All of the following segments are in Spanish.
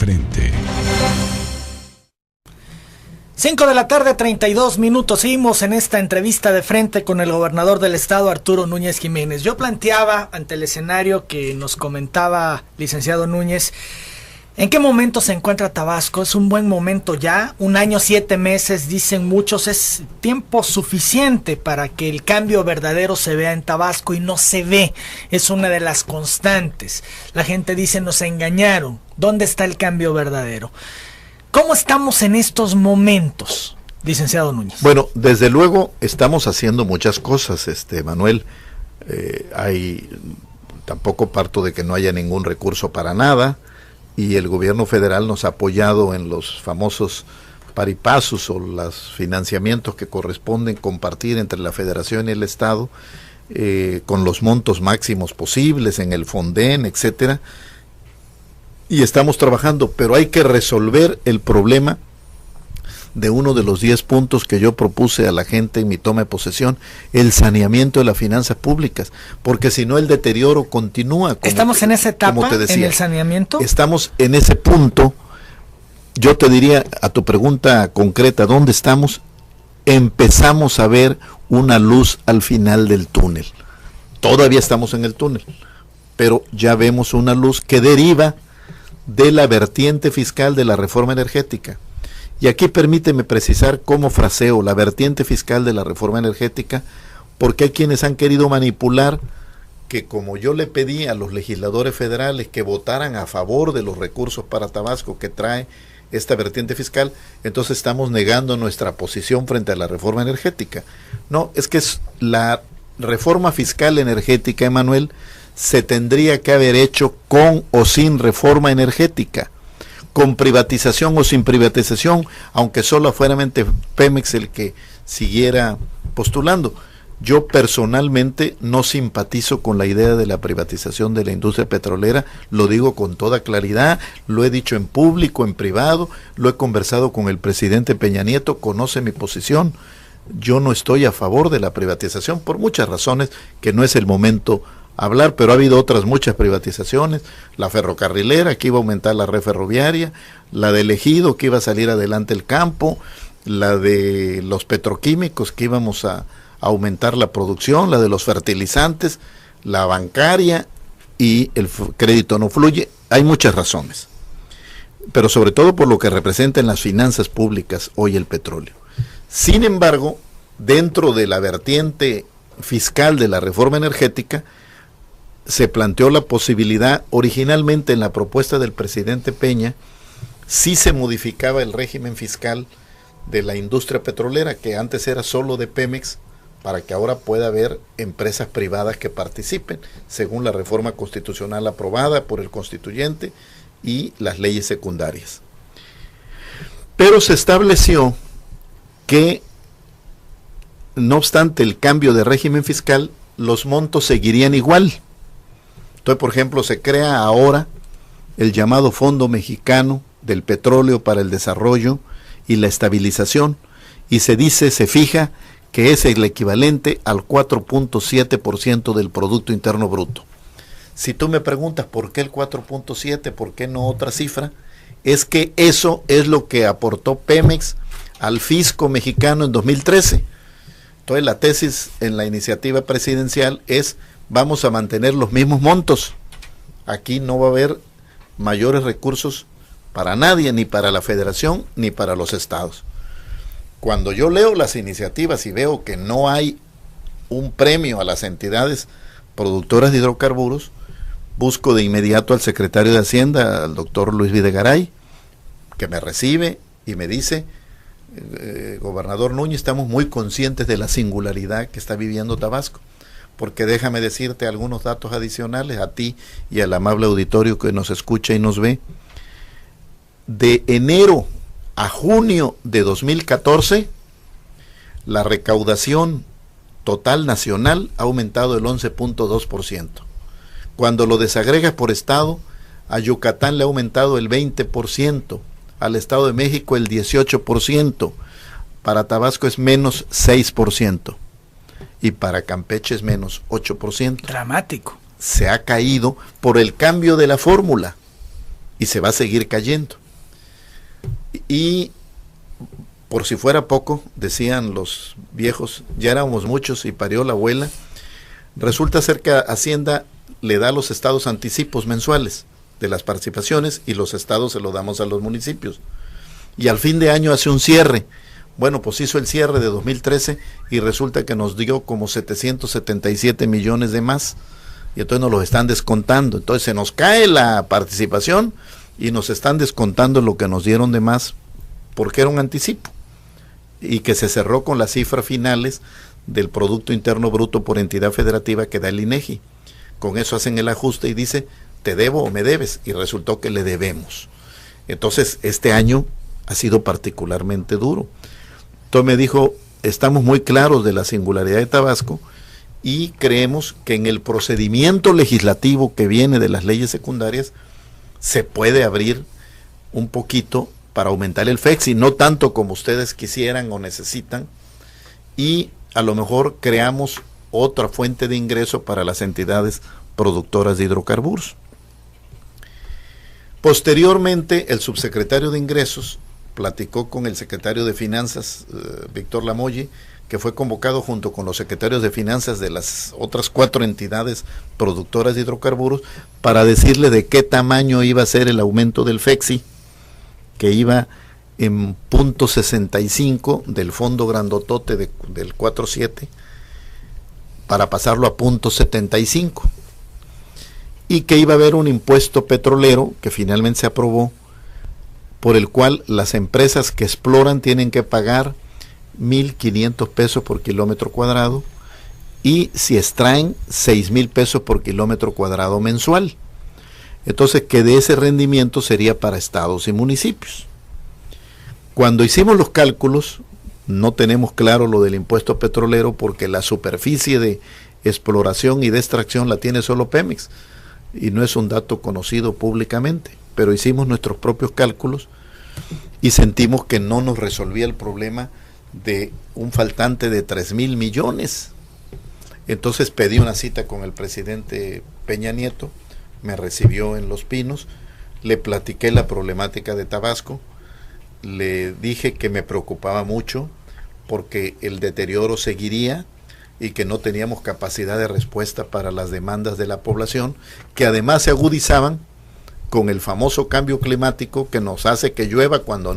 frente. 5 de la tarde, 32 minutos. Seguimos en esta entrevista de frente con el gobernador del estado, Arturo Núñez Jiménez. Yo planteaba ante el escenario que nos comentaba licenciado Núñez, ¿en qué momento se encuentra Tabasco? ¿Es un buen momento ya? 1 año, 7 meses, dicen muchos, es tiempo suficiente para que el cambio verdadero se vea en Tabasco y no se ve. Es una de las constantes. La gente dice, nos engañaron. ¿Dónde está el cambio verdadero? ¿Cómo estamos en estos momentos, licenciado Núñez? Bueno, desde luego estamos haciendo muchas cosas, Manuel. Tampoco parto de que no haya ningún recurso para nada, y el gobierno federal nos ha apoyado en los famosos paripasos o los financiamientos que corresponden compartir entre la federación y el estado, con los montos máximos posibles en el Fonden, etcétera. Y estamos trabajando, pero hay que resolver el problema de uno de los 10 puntos que yo propuse a la gente en mi toma de posesión, el saneamiento de las finanzas públicas, porque si no el deterioro continúa. ¿Estamos en esa etapa, en el saneamiento? Estamos en ese punto. Yo te diría, a tu pregunta concreta, ¿dónde estamos? Empezamos a ver una luz al final del túnel. Todavía estamos en el túnel, pero ya vemos una luz que deriva de la vertiente fiscal de la reforma energética. Y aquí permíteme precisar cómo fraseo la vertiente fiscal de la reforma energética, porque hay quienes han querido manipular que, como yo le pedí a los legisladores federales que votaran a favor de los recursos para Tabasco que trae esta vertiente fiscal, entonces estamos negando nuestra posición frente a la reforma energética. No, es que es la reforma fiscal energética, Emanuel, se tendría que haber hecho con o sin reforma energética, con privatización o sin privatización, aunque solo fueramente Pemex el que siguiera postulando. Yo personalmente no simpatizo con la idea de la privatización de la industria petrolera, lo digo con toda claridad, lo he dicho en público, en privado, lo he conversado con el presidente Peña Nieto, conoce mi posición. Yo no estoy a favor de la privatización por muchas razones que no es el momento hablar, pero ha habido otras muchas privatizaciones, la ferrocarrilera que iba a aumentar la red ferroviaria, la del ejido que iba a salir adelante el campo, la de los petroquímicos que íbamos a aumentar la producción, la de los fertilizantes, la bancaria y el crédito no fluye. Hay muchas razones, pero sobre todo por lo que representa en las finanzas públicas hoy el petróleo. Sin embargo, dentro de la vertiente fiscal de la reforma energética, se planteó la posibilidad, originalmente en la propuesta del presidente Peña, sí se modificaba el régimen fiscal de la industria petrolera, que antes era solo de Pemex, para que ahora pueda haber empresas privadas que participen, según la reforma constitucional aprobada por el constituyente y las leyes secundarias. Pero se estableció que, no obstante el cambio de régimen fiscal, los montos seguirían igual. Entonces, por ejemplo, se crea ahora el llamado Fondo Mexicano del Petróleo para el Desarrollo y la Estabilización, y se dice, se fija que es el equivalente al 4.7% del Producto Interno Bruto. Si tú me preguntas por qué el 4.7, por qué no otra cifra, es que eso es lo que aportó Pemex al fisco mexicano en 2013. Entonces la tesis en la iniciativa presidencial es: vamos a mantener los mismos montos. Aquí no va a haber mayores recursos para nadie, ni para la federación, ni para los estados. Cuando yo leo las iniciativas y veo que no hay un premio a las entidades productoras de hidrocarburos, busco de inmediato al secretario de Hacienda, al doctor Luis Videgaray, que me recibe y me dice: gobernador Núñez, estamos muy conscientes de la singularidad que está viviendo Tabasco, porque déjame decirte algunos datos adicionales a ti y al amable auditorio que nos escucha y nos ve. De enero a junio de 2014, la recaudación total nacional ha aumentado el 11.2%. Cuando lo desagregas por estado, a Yucatán le ha aumentado el 20%, al Estado de México el 18%, para Tabasco es menos 6%. Y para Campeche es menos 8%. Dramático. Se ha caído por el cambio de la fórmula. y se va a seguir cayendo. Y por si fuera poco, decían los viejos, ya éramos muchos y parió la abuela. Resulta ser que Hacienda le da a los estados anticipos mensuales de las participaciones y los estados se lo damos a los municipios. Y al fin de año hace un cierre. Bueno, pues hizo el cierre de 2013 y resulta que nos dio como 777 millones de más. Y entonces nos los están descontando. Entonces se nos cae la participación y nos están descontando lo que nos dieron de más porque era un anticipo. Y que se cerró con las cifras finales del Producto Interno Bruto por entidad federativa que da el INEGI. Con eso hacen el ajuste y dice, te debo o me debes, y resultó que le debemos. Entonces, este año ha sido particularmente duro. Entonces me dijo, estamos muy claros de la singularidad de Tabasco y creemos que en el procedimiento legislativo que viene de las leyes secundarias se puede abrir un poquito para aumentar el FEXI, no tanto como ustedes quisieran o necesitan, y a lo mejor creamos otra fuente de ingreso para las entidades productoras de hidrocarburos. Posteriormente, el subsecretario de Ingresos platicó con el secretario de Finanzas, Víctor Lamolle, que fue convocado junto con los secretarios de Finanzas de las otras 4 entidades productoras de hidrocarburos para decirle de qué tamaño iba a ser el aumento del FEXI, que iba en 0.65 del fondo grandotote del 4.7 para pasarlo a 0.75, y que iba a haber un impuesto petrolero que finalmente se aprobó, por el cual las empresas que exploran tienen que pagar 1,500 pesos por kilómetro cuadrado y si extraen 6,000 pesos por kilómetro cuadrado mensual. Entonces, que de ese rendimiento sería para estados y municipios. Cuando hicimos los cálculos, no tenemos claro lo del impuesto petrolero porque la superficie de exploración y de extracción la tiene solo Pemex y no es un dato conocido públicamente, pero hicimos nuestros propios cálculos y sentimos que no nos resolvía el problema de un faltante de 3,000 millones. Entonces pedí una cita con el presidente Peña Nieto, me recibió en Los Pinos, le platiqué la problemática de Tabasco, le dije que me preocupaba mucho porque el deterioro seguiría y que no teníamos capacidad de respuesta para las demandas de la población, que además se agudizaban con el famoso cambio climático que nos hace que llueva cuando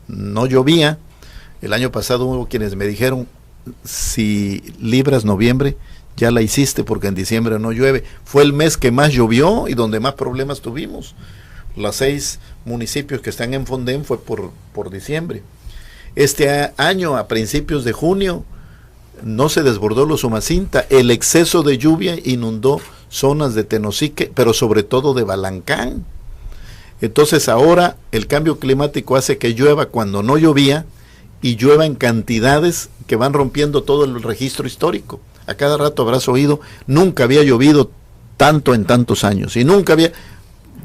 no llovía. El año pasado hubo quienes me dijeron, si libras noviembre, ya la hiciste porque en diciembre no llueve. Fue el mes que más llovió y donde más problemas tuvimos. Los 6 municipios que están en Fondén fue por diciembre. Este año, a principios de junio, no se desbordó los Umacinta. El exceso de lluvia inundó zonas de Tenosique, pero sobre todo de Balancán. Entonces ahora el cambio climático hace que llueva cuando no llovía y llueva en cantidades que van rompiendo todo el registro histórico. A cada rato habrás oído, nunca había llovido tanto en tantos años y nunca había...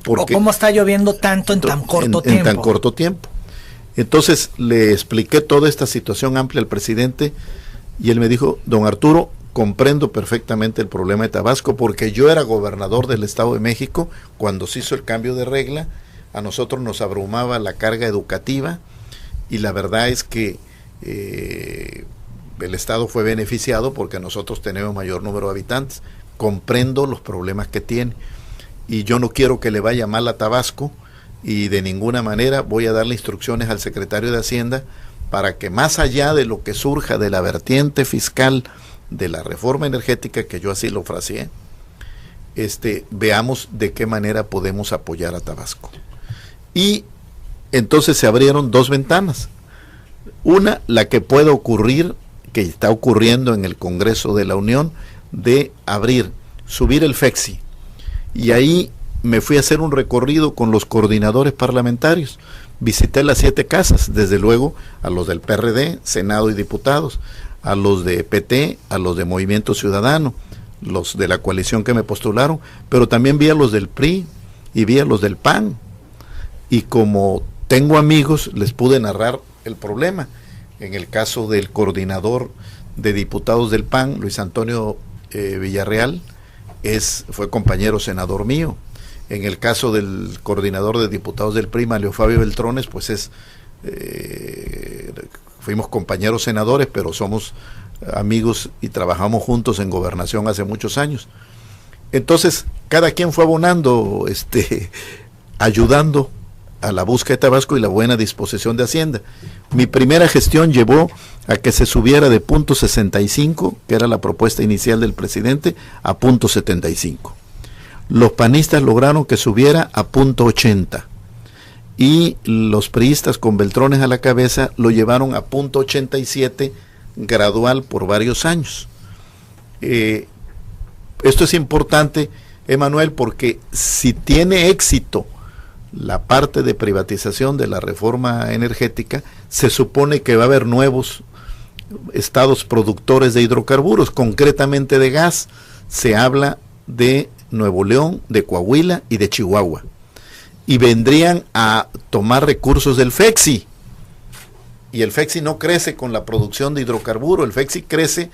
Porque, ¿o cómo está lloviendo tanto en tan corto tiempo? En tan corto tiempo. Entonces le expliqué toda esta situación amplia al presidente y él me dijo, don Arturo, comprendo perfectamente el problema de Tabasco porque yo era gobernador del Estado de México cuando se hizo el cambio de regla, a nosotros nos abrumaba la carga educativa y la verdad es que el Estado fue beneficiado porque nosotros tenemos mayor número de habitantes. Comprendo los problemas que tiene y yo no quiero que le vaya mal a Tabasco y de ninguna manera voy a darle instrucciones al secretario de Hacienda para que más allá de lo que surja de la vertiente fiscal de la reforma energética, que yo así lo fraseé, veamos de qué manera podemos apoyar a Tabasco. Y entonces se abrieron 2 ventanas. Una, la que pueda ocurrir, que está ocurriendo en el Congreso de la Unión, de subir el FEXI. Y ahí me fui a hacer un recorrido con los coordinadores parlamentarios. Visité las 7 casas, desde luego a los del PRD, Senado y Diputados, a los de PT, a los de Movimiento Ciudadano, los de la coalición que me postularon, pero también vi a los del PRI y vi a los del PAN. Y como tengo amigos, les pude narrar el problema. En el caso del coordinador de diputados del PAN, Luis Antonio Villarreal, fue compañero senador mío. En el caso del coordinador de diputados del PRI, Manlio Fabio Beltrones, pues fuimos compañeros senadores, pero somos amigos y trabajamos juntos en gobernación hace muchos años. Entonces, cada quien fue abonando, ayudando a la búsqueda de Tabasco y la buena disposición de Hacienda. Mi primera gestión llevó a que se subiera de .65, que era la propuesta inicial del presidente, a .75. Los panistas lograron que subiera a .80 y los priistas con Beltrones a la cabeza lo llevaron a .87 gradual por varios años. Esto es importante, Emanuel, porque si tiene éxito la parte de privatización de la reforma energética, se supone que va a haber nuevos estados productores de hidrocarburos, concretamente de gas. Se habla de Nuevo León, de Coahuila y de Chihuahua, y vendrían a tomar recursos del FEXI, y el FEXI no crece con la producción de hidrocarburo, el FEXI crece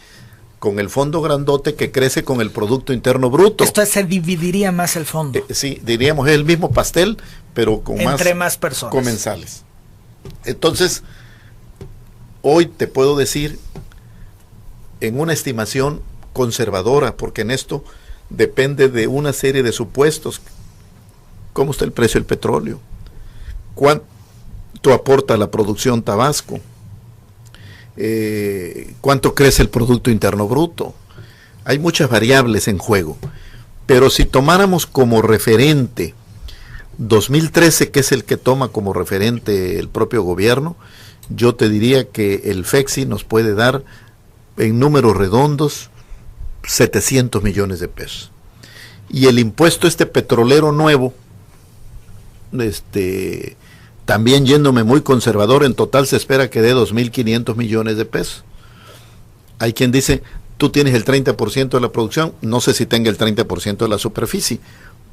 con el fondo grandote que crece con el Producto Interno Bruto. Esto se dividiría más el fondo. Sí, diríamos es el mismo pastel, pero con entre más personas comensales. Entonces, hoy te puedo decir, en una estimación conservadora, porque en esto depende de una serie de supuestos. ¿Cómo está el precio del petróleo? ¿Cuánto aporta la producción Tabasco? ¿Cuánto crece el Producto Interno Bruto? Hay muchas variables en juego, pero si tomáramos como referente 2013, que es el que toma como referente el propio gobierno, yo te diría que el FEXI nos puede dar, en números redondos, 700 millones de pesos. Y el impuesto petrolero nuevo, también yéndome muy conservador, en total se espera que dé 2.500 millones de pesos. Hay quien dice, tú tienes el 30% de la producción, no sé si tenga el 30% de la superficie,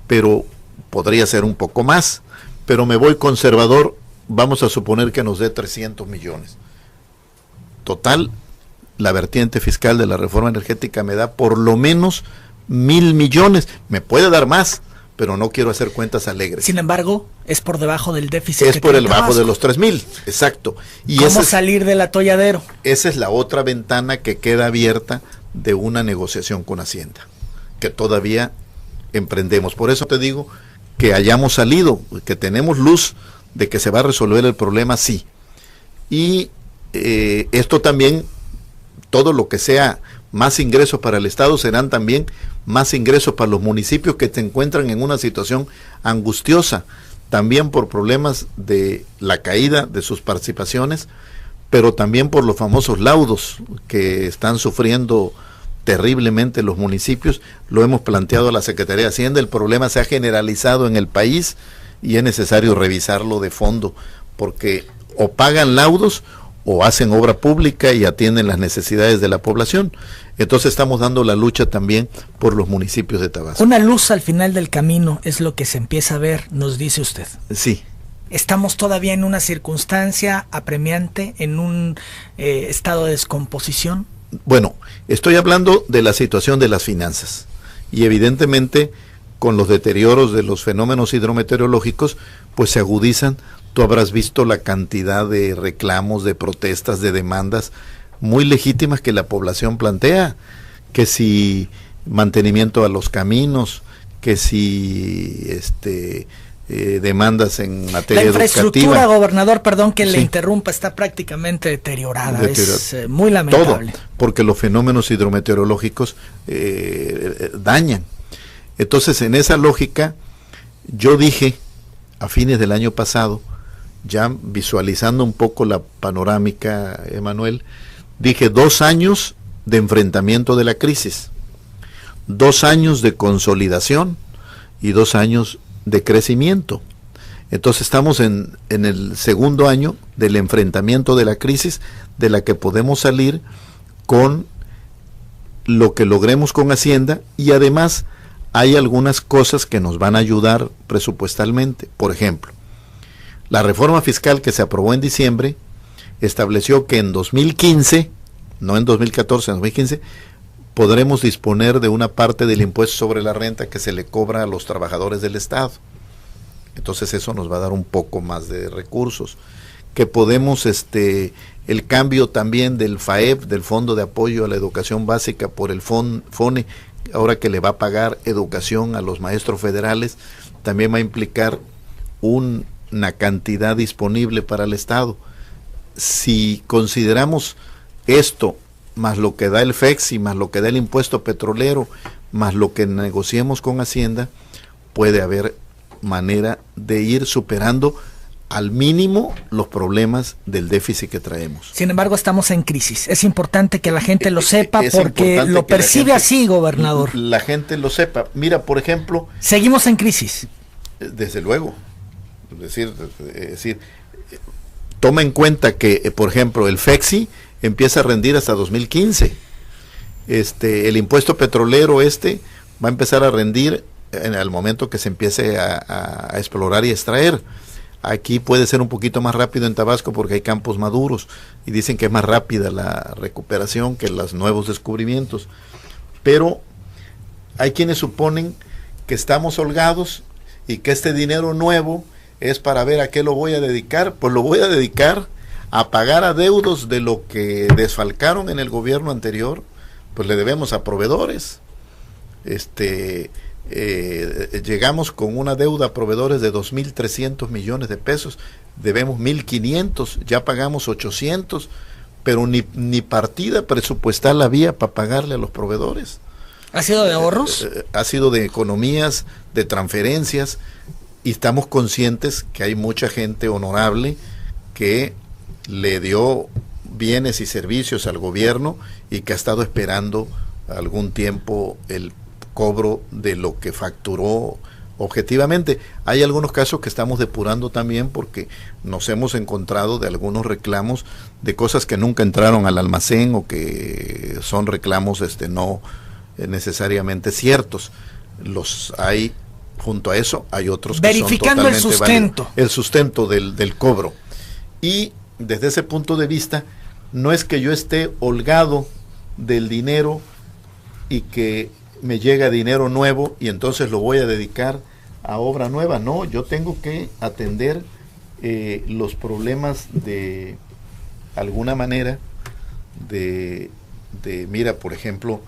pero podría ser un poco más, pero me voy conservador, vamos a suponer que nos dé 300 millones. Total, la vertiente fiscal de la reforma energética me da por lo menos 1.000 millones, me puede dar más, pero no quiero hacer cuentas alegres. Sin embargo, es por debajo del déficit. Es por el bajo de los 3.000, exacto. Y ¿cómo salir del atolladero? Esa es la otra ventana que queda abierta de una negociación con Hacienda, que todavía emprendemos. Por eso te digo que hayamos salido, que tenemos luz de que se va a resolver el problema, sí. Y esto también, todo lo que sea más ingresos para el Estado, serán también más ingresos para los municipios que se encuentran en una situación angustiosa, también por problemas de la caída de sus participaciones, pero también por los famosos laudos que están sufriendo terriblemente los municipios. Lo hemos planteado a la Secretaría de Hacienda, el problema se ha generalizado en el país y es necesario revisarlo de fondo, porque o pagan laudos o hacen obra pública y atienden las necesidades de la población. Entonces estamos dando la lucha también por los municipios de Tabasco. Una luz al final del camino es lo que se empieza a ver, nos dice usted. Sí. Estamos todavía en una circunstancia apremiante, en un estado de descomposición. Bueno, estoy hablando de la situación de las finanzas y evidentemente con los deterioros de los fenómenos hidrometeorológicos pues se agudizan. Tú habrás visto la cantidad de reclamos, de protestas, de demandas muy legítimas que la población plantea, que si mantenimiento a los caminos, que si demandas en materia educativa. La infraestructura, gobernador, perdón que le interrumpa, está prácticamente deteriorada. Es muy lamentable. Todo, porque los fenómenos hidrometeorológicos dañan. Entonces, en esa lógica, yo dije a fines del año pasado, ya visualizando un poco la panorámica, Emanuel, dije 2 años de enfrentamiento de la crisis, 2 años de consolidación y 2 años de crecimiento. Entonces estamos en el segundo año del enfrentamiento de la crisis, de la que podemos salir con lo que logremos con Hacienda, y además hay algunas cosas que nos van a ayudar presupuestalmente. Por ejemplo, la reforma fiscal que se aprobó en diciembre estableció que en 2015, no en 2014, en 2015, podremos disponer de una parte del impuesto sobre la renta que se le cobra a los trabajadores del Estado. Entonces eso nos va a dar un poco más de recursos. Que podemos, el cambio también del FAEP, del Fondo de Apoyo a la Educación Básica, por el FONE, ahora que le va a pagar educación a los maestros federales, también va a implicar una cantidad disponible para el Estado. Si consideramos esto, más lo que da el FEXI, más lo que da el impuesto petrolero, más lo que negociemos con Hacienda, puede haber manera de ir superando al mínimo los problemas del déficit que traemos. Sin embargo, estamos en crisis. Es importante que la gente lo sepa porque lo percibe así, gobernador. La gente lo sepa. Mira, por ejemplo... Seguimos en crisis. Desde luego. Es decir, toma en cuenta que, por ejemplo, el FEXI empieza a rendir hasta 2015. El impuesto petrolero va a empezar a rendir en el momento que se empiece a explorar y extraer. Aquí puede ser un poquito más rápido en Tabasco porque hay campos maduros y dicen que es más rápida la recuperación que los nuevos descubrimientos. Pero hay quienes suponen que estamos holgados y que este dinero nuevo es para ver a qué lo voy a dedicar. Pues lo voy a dedicar a pagar adeudos de lo que desfalcaron en el gobierno anterior. Pues le debemos a proveedores. Llegamos con una deuda a proveedores de 2.300 millones de pesos, debemos 1.500, ya pagamos 800, pero ni partida presupuestal había para pagarle a los proveedores. ¿Ha sido de ahorros? Ha sido de economías, de transferencias, y estamos conscientes que hay mucha gente honorable que le dio bienes y servicios al gobierno y que ha estado esperando algún tiempo el cobro de lo que facturó objetivamente. Hay algunos casos que estamos depurando también porque nos hemos encontrado de algunos reclamos de cosas que nunca entraron al almacén o que son reclamos no necesariamente ciertos. Los hay, junto a eso hay otros que verificando son el sustento. El sustento del cobro. Y desde ese punto de vista, no es que yo esté holgado del dinero y que me llega dinero nuevo y entonces lo voy a dedicar a obra nueva. No, yo tengo que atender los problemas de alguna manera mira, por ejemplo,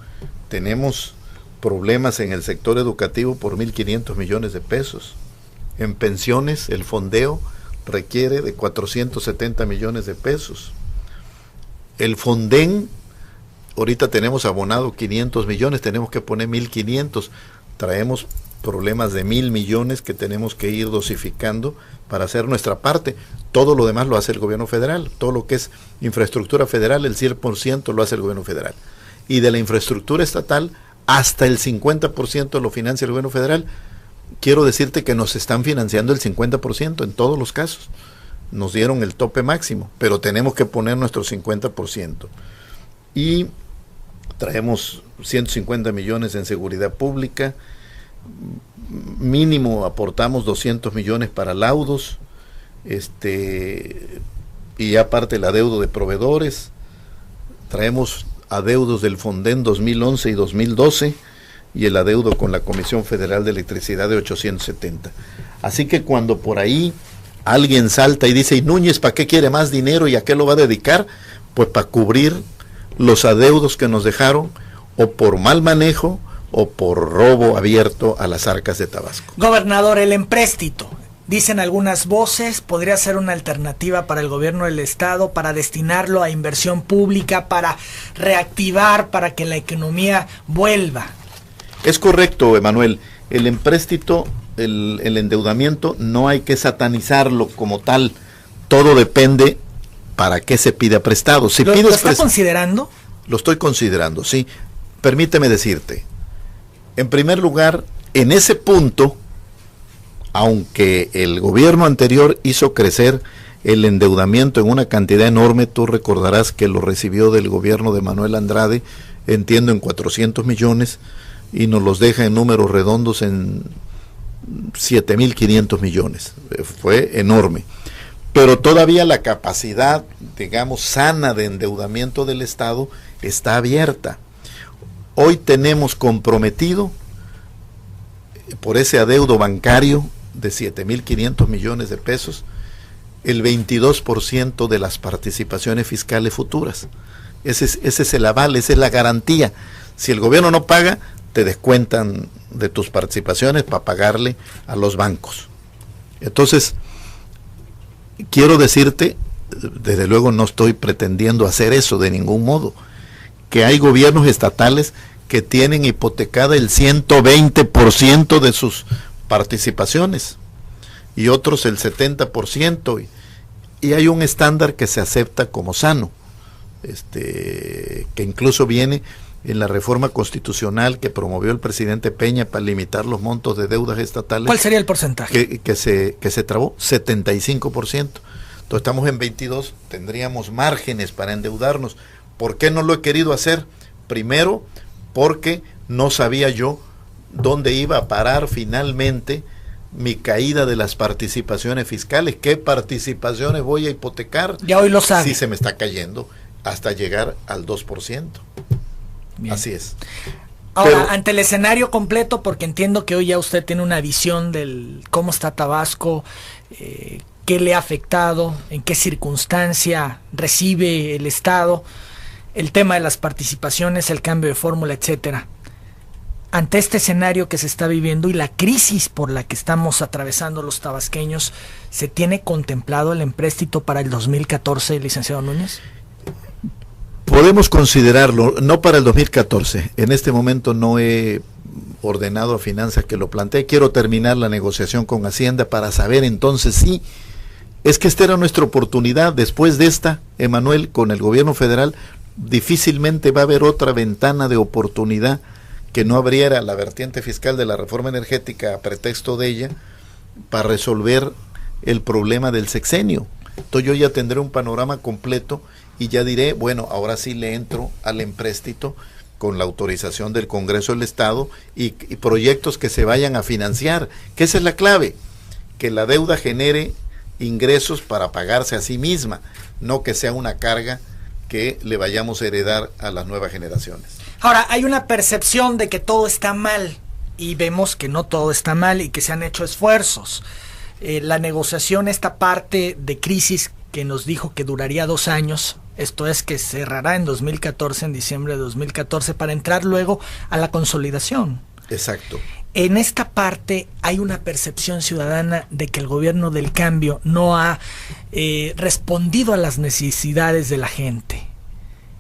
tenemos problemas en el sector educativo por 1.500 millones de pesos. En pensiones, el fondeo requiere de 470 millones de pesos. El Fonden, ahorita tenemos abonado 500 millones, tenemos que poner 1.500. Traemos problemas de 1.000 millones que tenemos que ir dosificando para hacer nuestra parte. Todo lo demás lo hace el gobierno federal. Todo lo que es infraestructura federal, el 100% lo hace el gobierno federal. Y de la infraestructura estatal, hasta el 50% lo financia el gobierno federal. Quiero decirte que nos están financiando el 50% en todos los casos. Nos dieron el tope máximo, pero tenemos que poner nuestro 50%. Y traemos 150 millones en seguridad pública, mínimo aportamos 200 millones para laudos, y aparte el adeudo de proveedores, traemos adeudos del Fonden 2011 y 2012 y el adeudo con la Comisión Federal de Electricidad de 870. Así que cuando por ahí alguien salta y dice, ¿y Núñez para qué quiere más dinero y a qué lo va a dedicar? Pues para cubrir los adeudos que nos dejaron, o por mal manejo o por robo abierto a las arcas de Tabasco. Gobernador, el empréstito, dicen algunas voces, podría ser una alternativa para el gobierno del estado, para destinarlo a inversión pública, para reactivar, para que la economía vuelva. Es correcto, Emanuel. El empréstito, el endeudamiento, no hay que satanizarlo como tal. Todo depende para qué se pida prestado. Si ¿Lo pides está considerando? Lo estoy considerando, sí. Permíteme decirte, en primer lugar, en ese punto, aunque el gobierno anterior hizo crecer el endeudamiento en una cantidad enorme, tú recordarás que lo recibió del gobierno de Manuel Andrade, entiendo en 400 millones, y nos los deja en números redondos en 7.500 millones. Fue enorme. Pero todavía la capacidad, digamos, sana de endeudamiento del Estado está abierta. Hoy tenemos comprometido por ese adeudo bancario de 7.500 millones de pesos el 22% de las participaciones fiscales futuras. Ese es el aval, esa es la garantía. Si el gobierno no paga, te descuentan de tus participaciones para pagarle a los bancos. Entonces, quiero decirte, desde luego no estoy pretendiendo hacer eso de ningún modo, que hay gobiernos estatales que tienen hipotecada el 120% de sus participaciones y otros el 70%, y hay un estándar que se acepta como sano, que incluso viene en la reforma constitucional que promovió el presidente Peña para limitar los montos de deudas estatales. ¿Cuál sería el porcentaje? Que se trabó, 75%. Entonces estamos en 22, tendríamos márgenes para endeudarnos. ¿Por qué no lo he querido hacer? Primero, porque no sabía yo dónde iba a parar finalmente mi caída de las participaciones fiscales. ¿Qué participaciones voy a hipotecar? Ya hoy lo sabe. Si se me está cayendo hasta llegar al 2%. Bien. Así es. Ahora, pero, ante el escenario completo, porque entiendo que hoy ya usted tiene una visión del cómo está Tabasco, qué le ha afectado, en qué circunstancia recibe el Estado, el tema de las participaciones, el cambio de fórmula, etcétera. Ante este escenario que se está viviendo y la crisis por la que estamos atravesando los tabasqueños, ¿se tiene contemplado el empréstito para el 2014, licenciado Núñez? Podemos considerarlo, no para el 2014. En este momento no he ordenado a Finanzas que lo plantee. Quiero terminar la negociación con Hacienda para saber entonces si es que esta era nuestra oportunidad. Después de esta, Emanuel, con el gobierno federal, difícilmente va a haber otra ventana de oportunidad que no abriera la vertiente fiscal de la reforma energética a pretexto de ella para resolver el problema del sexenio. Entonces yo ya tendré un panorama completo y ya diré, bueno, ahora sí le entro al empréstito con la autorización del Congreso del Estado y proyectos que se vayan a financiar, que esa es la clave, que la deuda genere ingresos para pagarse a sí misma, no que sea una carga que le vayamos a heredar a las nuevas generaciones. Ahora, hay una percepción de que todo está mal y vemos que no todo está mal y que se han hecho esfuerzos. La negociación, esta parte de crisis que nos dijo que duraría 2 años, esto es que cerrará en 2014, en diciembre de 2014, para entrar luego a la consolidación. Exacto. En esta parte hay una percepción ciudadana de que el gobierno del cambio no ha respondido a las necesidades de la gente.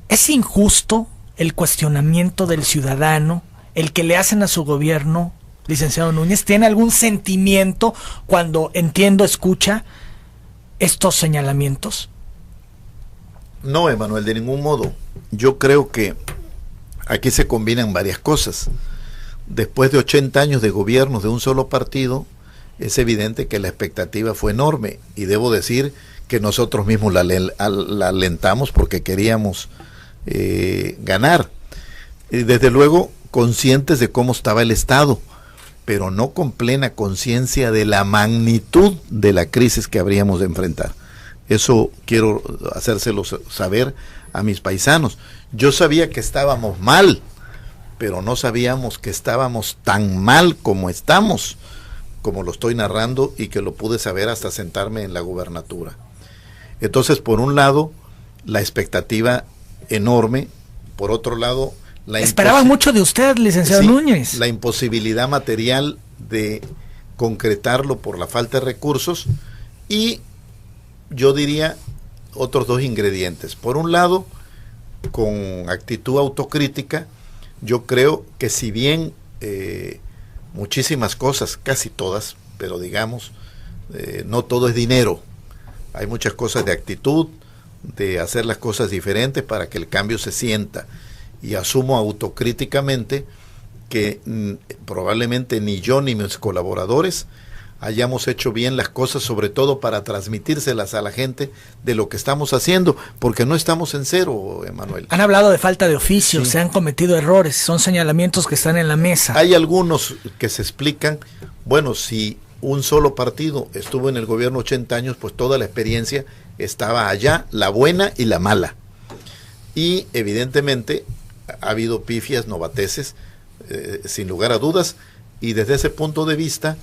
¿Es injusto el cuestionamiento del ciudadano, el que le hacen a su gobierno, licenciado Núñez? ¿Tiene algún sentimiento cuando escucha estos señalamientos? No, Emanuel, de ningún modo. Yo creo que aquí se combinan varias cosas. Después de 80 años de gobiernos de un solo partido, es evidente que la expectativa fue enorme, y debo decir que nosotros mismos la alentamos porque queríamos ganar. Y desde luego conscientes de cómo estaba el Estado, pero no con plena conciencia de la magnitud de la crisis que habríamos de enfrentar. Eso quiero hacérselo saber a mis paisanos. Yo sabía que estábamos mal, pero no sabíamos que estábamos tan mal como estamos, como lo estoy narrando y que lo pude saber hasta sentarme en la gubernatura. Entonces, por un lado, la expectativa enorme, por otro lado, esperaban mucho de usted, licenciado Núñez. La imposibilidad material de concretarlo por la falta de recursos, y yo diría otros 2 ingredientes. Por un lado, con actitud autocrítica, yo creo que si bien muchísimas cosas, casi todas, pero digamos, no todo es dinero. Hay muchas cosas de actitud, de hacer las cosas diferentes para que el cambio se sienta. Y asumo autocríticamente que probablemente ni yo ni mis colaboradores hayamos hecho bien las cosas, sobre todo para transmitírselas a la gente de lo que estamos haciendo, porque no estamos en cero, Emanuel. Han hablado de falta de oficio, sí. Se han cometido errores, son señalamientos que están en la mesa. Hay algunos que se explican, bueno, si un solo partido estuvo en el gobierno 80 años, pues toda la experiencia estaba allá, la buena y la mala. Y evidentemente ha habido pifias, novateces, sin lugar a dudas, y desde ese punto de vista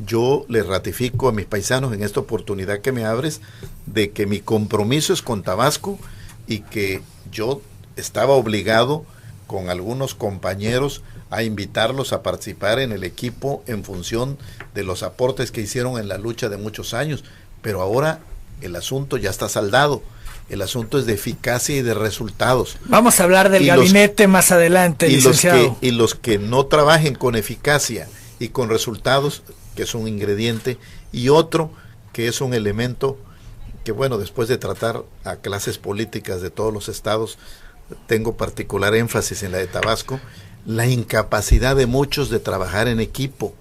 yo le ratifico a mis paisanos en esta oportunidad que me abres de que mi compromiso es con Tabasco y que yo estaba obligado con algunos compañeros a invitarlos a participar en el equipo en función de los aportes que hicieron en la lucha de muchos años, pero ahora el asunto ya está saldado. El asunto es de eficacia y de resultados. Vamos a hablar del gabinete más adelante, licenciado. Y los que no trabajen con eficacia y con resultados, que es un ingrediente, y otro que es un elemento que, bueno, después de tratar a clases políticas de todos los estados, tengo particular énfasis en la de Tabasco, la incapacidad de muchos de trabajar en equipo,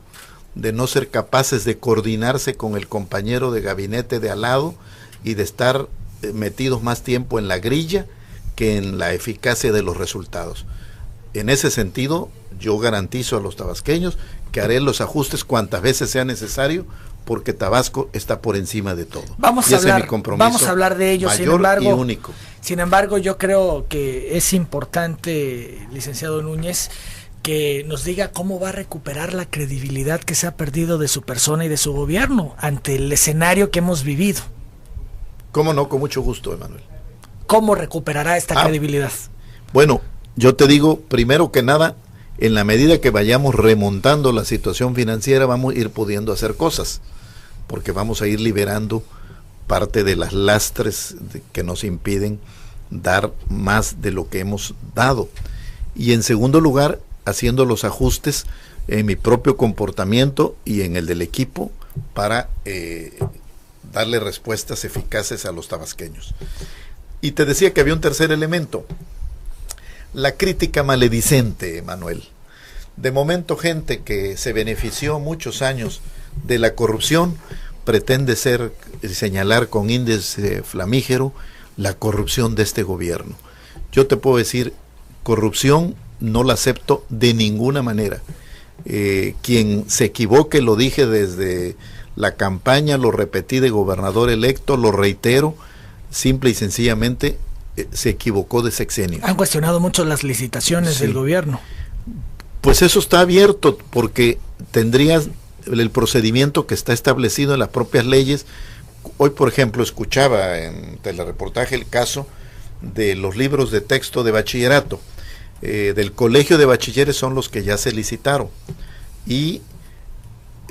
de no ser capaces de coordinarse con el compañero de gabinete de al lado y de estar metidos más tiempo en la grilla que en la eficacia de los resultados. En ese sentido, yo garantizo a los tabasqueños que haré los ajustes cuantas veces sea necesario, porque Tabasco está por encima de todo. Vamos a hablar de ello, mayor y único. Sin embargo, yo creo que es importante, licenciado Núñez, que nos diga cómo va a recuperar la credibilidad que se ha perdido de su persona y de su gobierno ante el escenario que hemos vivido. ¿Cómo no? Con mucho gusto, Emanuel. ¿Cómo recuperará esta credibilidad? Bueno, yo te digo, primero que nada, en la medida que vayamos remontando la situación financiera, vamos a ir pudiendo hacer cosas, porque vamos a ir liberando parte de las lastres que nos impiden dar más de lo que hemos dado. Y en segundo lugar, haciendo los ajustes en mi propio comportamiento y en el del equipo para darle respuestas eficaces a los tabasqueños. Y te decía que había un tercer elemento, la crítica maledicente, Manuel. De momento, gente que se benefició muchos años de la corrupción pretende señalar con índice flamígero la corrupción de este gobierno. Yo te puedo decir, corrupción no la acepto de ninguna manera. Quien se equivoque, lo dije desde la campaña, lo repetí de gobernador electo, lo reitero, simple y sencillamente se equivocó de sexenio. Han cuestionado mucho las licitaciones del gobierno. Pues eso está abierto, porque tendrías el procedimiento que está establecido en las propias leyes. Hoy, por ejemplo, escuchaba en telereportaje el caso de los libros de texto de bachillerato. Del colegio de bachilleres son los que ya se licitaron. Y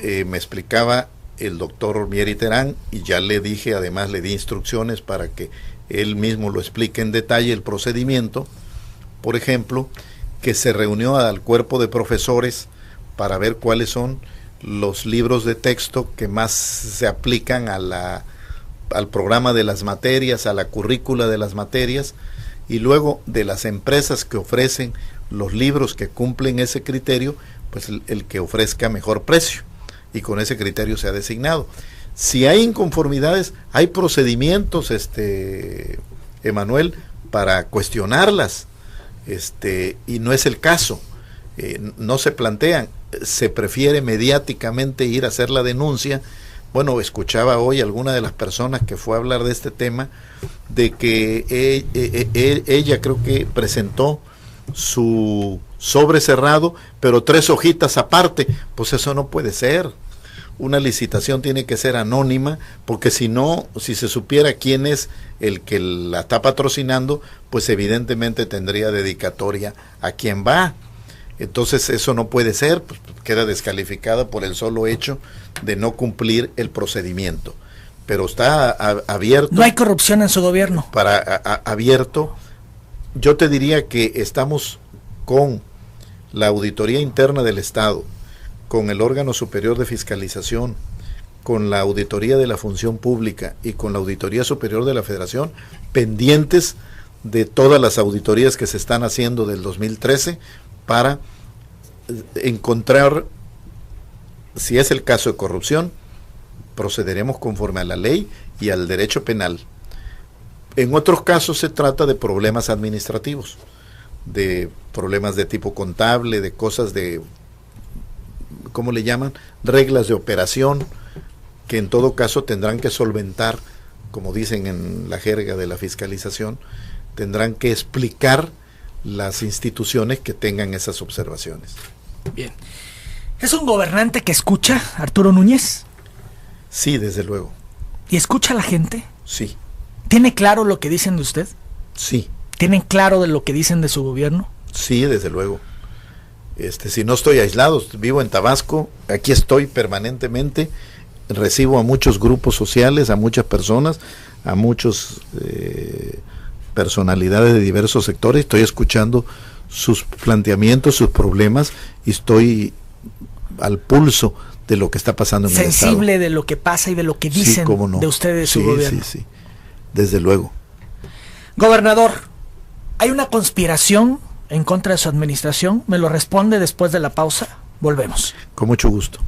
me explicaba el doctor Mieri Terán, y ya le dije, además le di instrucciones para que él mismo lo explique en detalle el procedimiento. Por ejemplo, que se reunió al cuerpo de profesores para ver cuáles son los libros de texto que más se aplican al programa de las materias, a la currícula de las materias, y luego de las empresas que ofrecen los libros que cumplen ese criterio, pues el que ofrezca mejor precio, y con ese criterio se ha designado. Si hay inconformidades, hay procedimientos, Emanuel, para cuestionarlas, y no es el caso, no se plantean, se prefiere mediáticamente ir a hacer la denuncia. Bueno, escuchaba hoy a alguna de las personas que fue a hablar de este tema, de que ella creo que presentó su sobre cerrado, pero 3 hojitas aparte. Pues eso no puede ser. Una licitación tiene que ser anónima, porque si no, si se supiera quién es el que la está patrocinando, pues evidentemente tendría dedicatoria a quién va. Entonces eso no puede ser, pues queda descalificada por el solo hecho de no cumplir el procedimiento. Pero está abierto. No hay corrupción en su gobierno. Abierto. Yo te diría que estamos con la Auditoría Interna del Estado, con el órgano superior de fiscalización, con la Auditoría de la Función Pública y con la Auditoría Superior de la Federación, pendientes de todas las auditorías que se están haciendo del 2013 para encontrar, si es el caso de corrupción, procederemos conforme a la ley y al derecho penal. En otros casos se trata de problemas administrativos, de problemas de tipo contable, de cosas de, ¿cómo le llaman? Reglas de operación, que en todo caso tendrán que solventar, como dicen en la jerga de la fiscalización, tendrán que explicar las instituciones que tengan esas observaciones. Bien. ¿Es un gobernante que escucha, Arturo Núñez? Sí, desde luego. ¿Y escucha a la gente? Sí. ¿Tiene claro lo que dicen de usted? Sí. ¿Tienen claro de lo que dicen de su gobierno? Sí, desde luego. Si no estoy aislado, vivo en Tabasco, aquí estoy permanentemente, recibo a muchos grupos sociales, a muchas personas, a muchos personalidades de diversos sectores, estoy escuchando sus planteamientos, sus problemas, y estoy al pulso de lo que está pasando en el Estado. Sensible de lo que pasa y de lo que dicen de ustedes, su gobierno. Sí, desde luego. Gobernador, ¿hay una conspiración en contra de su administración? ¿Me lo responde después de la pausa? Volvemos. Con mucho gusto.